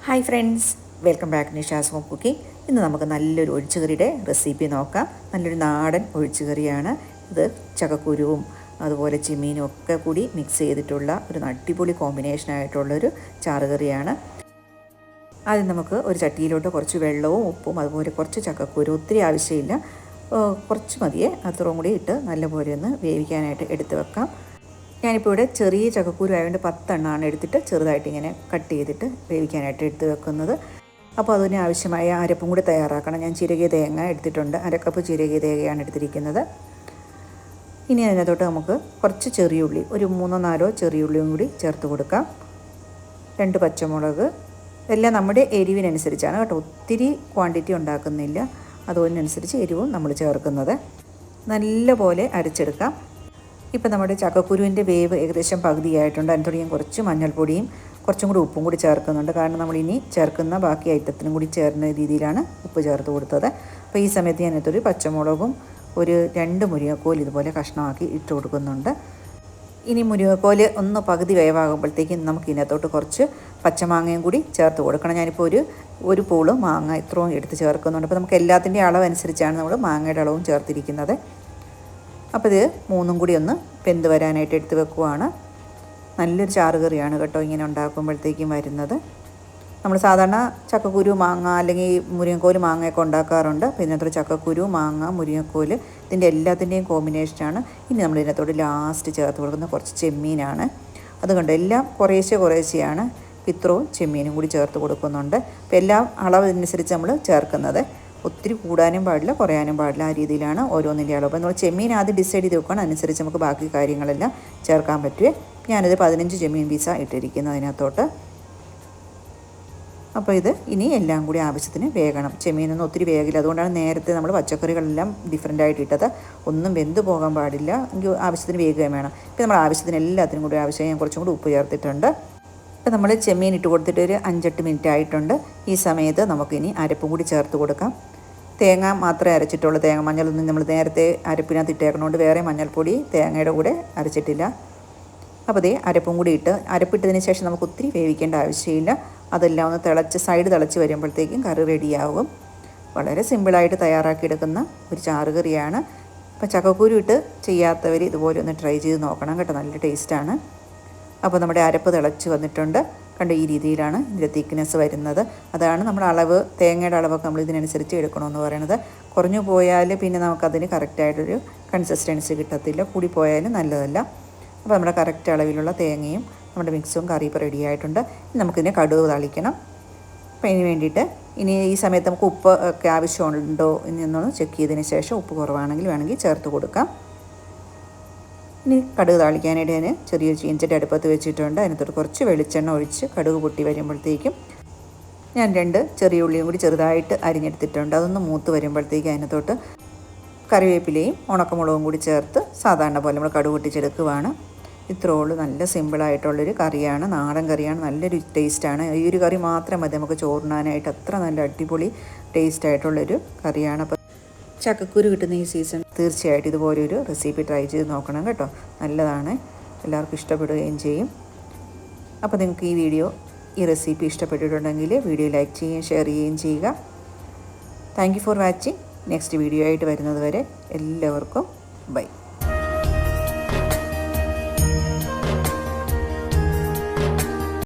Hi friends, welcome back Nisha's home cooking. ഇന്ന് നമുക്ക് നല്ലൊരു ഒഴിച്ചുകറിയുടെ റെസിപ്പി നോക്കാം. നല്ലൊരു നാടൻ ഒഴിച്ചുകറിയാണ് ഇത്. ചക്കക്കുരുവും അതുപോലെ ചെമ്മീനും ഒക്കെ കൂടി മിക്സ് ചെയ്തിട്ടുള്ള ഒരു അടിപൊളി കോമ്പിനേഷനായിട്ടുള്ളൊരു ചാറുകറിയാണ്. ആദ്യം നമുക്ക് ഒരു ചട്ടിയിലോട്ട് കുറച്ച് വെള്ളവും ഉപ്പും അതുപോലെ കുറച്ച് ചക്കക്കുരു, ഒത്തിരി ആവശ്യമില്ല, കുറച്ച് മതിയെ, അത്രയും കൂടി ഇട്ട് നല്ലപോലെ ഒന്ന് വേവിക്കാനായിട്ട് എടുത്ത് വെക്കാം. ഞാനിപ്പോൾ ഇവിടെ ചെറിയ ചക്കക്കുരു ആയതുകൊണ്ട് 10 എണ്ണമാണ് എടുത്തിട്ട് ചെറുതായിട്ട് ഇങ്ങനെ കട്ട് ചെയ്തിട്ട് വേവിക്കാനായിട്ട് എടുത്ത് വെക്കുന്നത്. അപ്പോൾ അതിന് ആവശ്യമായ അരപ്പും കൂടി തയ്യാറാക്കണം. ഞാൻ ചിരകിയ തേങ്ങ എടുത്തിട്ടുണ്ട്, 1/2 കപ്പ് ചിരകിയ തേങ്ങയാണ് എടുത്തിരിക്കുന്നത്. ഇനി അതിനകത്തോട്ട് നമുക്ക് കുറച്ച് ചെറിയുള്ളി, ഒരു 3-4 ചെറിയുള്ളിയും കൂടി ചേർത്ത് കൊടുക്കാം. 2 പച്ചമുളക്, ഇതെല്ലാം നമ്മുടെ എരിവിനനുസരിച്ചാണ് കേട്ടോ, ഒത്തിരി ക്വാണ്ടിറ്റി ഉണ്ടാക്കുന്നില്ല, അതിനനുസരിച്ച് എരിവും നമ്മൾ ചേർക്കുന്നത്. നല്ലപോലെ അരച്ചെടുക്കാം. ഇപ്പം നമ്മുടെ ചക്കക്കുരുവിൻ്റെ വേവ് ഏകദേശം പകുതിയായിട്ടുണ്ട്. അതിനോട് ഞാൻ കുറച്ച് മഞ്ഞൾപ്പൊടിയും കുറച്ചും കൂടി ഉപ്പും കൂടി ചേർക്കുന്നുണ്ട്. കാരണം നമ്മളിനി ചേർക്കുന്ന ബാക്കി ഐറ്റത്തിനും കൂടി ചേർന്ന രീതിയിലാണ് ഉപ്പ് ചേർത്ത് കൊടുത്തത്. അപ്പോൾ ഈ സമയത്ത് ഞാൻ ഇതിനകത്തൊരു പച്ചമുളകും ഒരു 2 മുരിങ്ങക്കോൽ ഇതുപോലെ കഷ്ണമാക്കി ഇട്ട് കൊടുക്കുന്നുണ്ട്. ഇനി മുരിങ്ങക്കോൽ ഒന്ന് പകുതി വേവാകുമ്പോഴത്തേക്കും നമുക്ക് ഇതിനകത്തോട്ട് കുറച്ച് പച്ചമാങ്ങയും കൂടി ചേർത്ത് കൊടുക്കണം. ഞാനിപ്പോൾ ഒരു പൂള് മാങ്ങ ഇത്രയും എടുത്ത് ചേർക്കുന്നുണ്ട്. അപ്പോൾ നമുക്ക് എല്ലാത്തിൻ്റെയും അളവനുസരിച്ചാണ് നമ്മൾ മാങ്ങയുടെ അളവും ചേർത്തിരിക്കുന്നത്. അപ്പോൾ ഇത് 3ഉം കൂടി ഒന്ന് വെന്ത് വരാനായിട്ട് എടുത്ത് വെക്കുവാണ്. നല്ലൊരു ചാറുകറിയാണ് കേട്ടോ ഇങ്ങനെ ഉണ്ടാക്കുമ്പോഴത്തേക്കും വരുന്നത്. നമ്മൾ സാധാരണ ചക്കക്കുരു മാങ്ങ അല്ലെങ്കിൽ മുരിങ്ങക്കോല് മാങ്ങയൊക്കെ ഉണ്ടാക്കാറുണ്ട്. അപ്പോൾ ഇതിനകത്തോട് ചക്കക്കുരു മാങ്ങ മുരിങ്ങക്കോല് ഇതിൻ്റെ എല്ലാത്തിൻ്റെയും കോമ്പിനേഷനാണ്. ഇനി നമ്മൾ ഇതിനകത്തോട് ലാസ്റ്റ് ചേർത്ത് കൊടുക്കുന്ന കുറച്ച് ചെമ്മീനാണ്. അതുകൊണ്ട് എല്ലാം കുറേശ്ശെയാണ്. ഇത്രയും ചെമ്മീനും കൂടി ചേർത്ത് കൊടുക്കുന്നുണ്ട്. അപ്പോൾ എല്ലാം അളവനുസരിച്ച് നമ്മൾ ചേർക്കുന്നത്. ഒത്തിരി കൂടാനും പാടില്ല, കുറയാനും പാടില്ല, ആ രീതിയിലാണ് ഓരോന്നിൻ്റെ അളവ്. അപ്പോൾ നമ്മൾ ചെമ്മീൻ ആദ്യം ഡിസൈഡ് ചെയ്ത് വെക്കണം, അനുസരിച്ച് നമുക്ക് ബാക്കി കാര്യങ്ങളെല്ലാം ചേർക്കാൻ പറ്റുമേ. ഞാനിത് 15 ചെമ്മീൻ പീസാണ് ഇട്ടിരിക്കുന്നത് അതിനകത്തോട്ട്. അപ്പോൾ ഇത് ഇനി എല്ലാം കൂടി ആവശ്യത്തിന് വേകണം. ചെമ്മീനൊന്നും ഒത്തിരി വേകില്ല, അതുകൊണ്ടാണ് നേരത്തെ നമ്മൾ പച്ചക്കറികളെല്ലാം ഡിഫറൻ്റായിട്ട് ഇട്ടത്. ഒന്നും വെന്ത് പോകാൻ പാടില്ല, എങ്കിൽ ആവശ്യത്തിന് വേഗം വേണം. ഇപ്പോൾ നമ്മൾ ആവശ്യത്തിന് എല്ലാത്തിനും കൂടി ആവശ്യം ഞാൻ കുറച്ചും കൂടി ഉപ്പ് ചേർത്തിട്ടുണ്ട്. ഇപ്പോൾ നമ്മൾ ചെമ്മീൻ ഇട്ട് കൊടുത്തിട്ട് ഒരു 5-8 മിനിറ്റ് ആയിട്ടുണ്ട്. ഈ സമയത്ത് നമുക്കിനി അരപ്പും കൂടി ചേർത്ത് കൊടുക്കാം. തേങ്ങ മാത്രമേ അരച്ചിട്ടുള്ളൂ, തേങ്ങ മഞ്ഞളൊന്നും നമ്മൾ നേരത്തെ അരപ്പിനകത്ത് ഇട്ടേക്കണോണ്ട് വേറെ മഞ്ഞൾപ്പൊടി തേങ്ങയുടെ കൂടെ അരച്ചിട്ടില്ല. അപ്പോൾ അതേ അരപ്പും കൂടി ഇട്ട്, അരപ്പിട്ടതിന് ശേഷം നമുക്ക് ഒത്തിരി വേവിക്കേണ്ട ആവശ്യമില്ല. അതെല്ലാം ഒന്ന് സൈഡ് തിളച്ച് വരുമ്പോഴത്തേക്കും കറി റെഡിയാവും. വളരെ സിമ്പിളായിട്ട് തയ്യാറാക്കിയെടുക്കുന്ന ഒരു ചാറുകറിയാണ്. അപ്പോൾ ചക്കക്കുരു ഇട്ട് ചെയ്യാത്തവർ ഇതുപോലെ ഒന്ന് ട്രൈ ചെയ്ത് നോക്കണം കേട്ടോ, നല്ല ടേസ്റ്റാണ്. അപ്പോൾ നമ്മുടെ അരപ്പ് തിളച്ച് വന്നിട്ടുണ്ട് കണ്ടോ, ഈ രീതിയിലാണ് ഇതിൻ്റെ തിക്നെസ് വരുന്നത്. അതാണ് നമ്മൾ അളവ്, തേങ്ങയുടെ അളവൊക്കെ നമ്മൾ ഇതിനനുസരിച്ച് എടുക്കണമെന്ന് പറയുന്നത്. കുറഞ്ഞു പോയാൽ പിന്നെ നമുക്കതിന് കറക്റ്റായിട്ടൊരു കൺസിസ്റ്റൻസി കിട്ടത്തില്ല, കൂടി പോയാലും നല്ലതല്ല. അപ്പോൾ നമ്മുടെ കറക്റ്റ് അളവിലുള്ള തേങ്ങയും നമ്മുടെ മിക്സും കറി ഇപ്പോൾ റെഡി ആയിട്ടുണ്ട്. ഇനി നമുക്കിതിനെ കടുക് താളിക്കണം. അപ്പോൾ ഇതിന് വേണ്ടിയിട്ട് ഇനി ഈ സമയത്ത് നമുക്ക് ഉപ്പ് ഒക്കെ ആവശ്യമുണ്ടോ എന്നൊന്ന് ചെക്ക് ചെയ്തതിന് ശേഷം ഉപ്പ് കുറവാണെങ്കിൽ വേണമെങ്കിൽ ചേർത്ത് കൊടുക്കാം. ഇനി കടുക് താളിക്കാനായിട്ട് ഞാൻ ചെറിയൊരു ചീനച്ചട്ടി അടുപ്പത്ത് വെച്ചിട്ടുണ്ട്. അതിനകത്തോട്ട് കുറച്ച് വെളിച്ചെണ്ണ ഒഴിച്ച് കടുക് പൊട്ടി വരുമ്പോഴത്തേക്കും ഞാൻ 2 ചെറിയ ഉള്ളിയും കൂടി ചെറുതായിട്ട് അരിഞ്ഞെടുത്തിട്ടുണ്ട്. അതൊന്ന് മൂത്ത് വരുമ്പോഴത്തേക്കും അതിനകത്തോട്ട് കറിവേപ്പിലയും ഉണക്കമുളകും കൂടി ചേർത്ത് സാധാരണ പോലെ നമ്മൾ കടുക് പൊട്ടിച്ചെടുക്കുവാണ്. ഇത്രയേ ഉള്ളൂ. നല്ല സിമ്പിളായിട്ടുള്ളൊരു കറിയാണ്, നാടൻ കറിയാണ്, നല്ലൊരു ടേസ്റ്റാണ്. ഈ ഒരു കറി മാത്രം മതി നമുക്ക് ചോറിനാനായിട്ട്, അത്ര നല്ല അടിപൊളി ടേസ്റ്റായിട്ടുള്ളൊരു കറിയാണ്. അപ്പോൾ ചക്കക്കുരു കിട്ടുന്ന ഈ സീസൺ തീർച്ചയായിട്ടും ഇതുപോലൊരു റെസിപ്പി ട്രൈ ചെയ്ത് നോക്കണം കേട്ടോ, നല്ലതാണ്, എല്ലാവർക്കും ഇഷ്ടപ്പെടുകയും ചെയ്യും. അപ്പോൾ നിങ്ങൾക്ക് ഈ റെസിപ്പി ഇഷ്ടപ്പെട്ടിട്ടുണ്ടെങ്കിൽ വീഡിയോ ലൈക്ക് ചെയ്യുകയും ഷെയർ ചെയ്യുകയും ചെയ്യുക. Thank you for watching. Next video ആയിട്ട് വരുന്നത് വരെ എല്ലാവർക്കും ബൈ.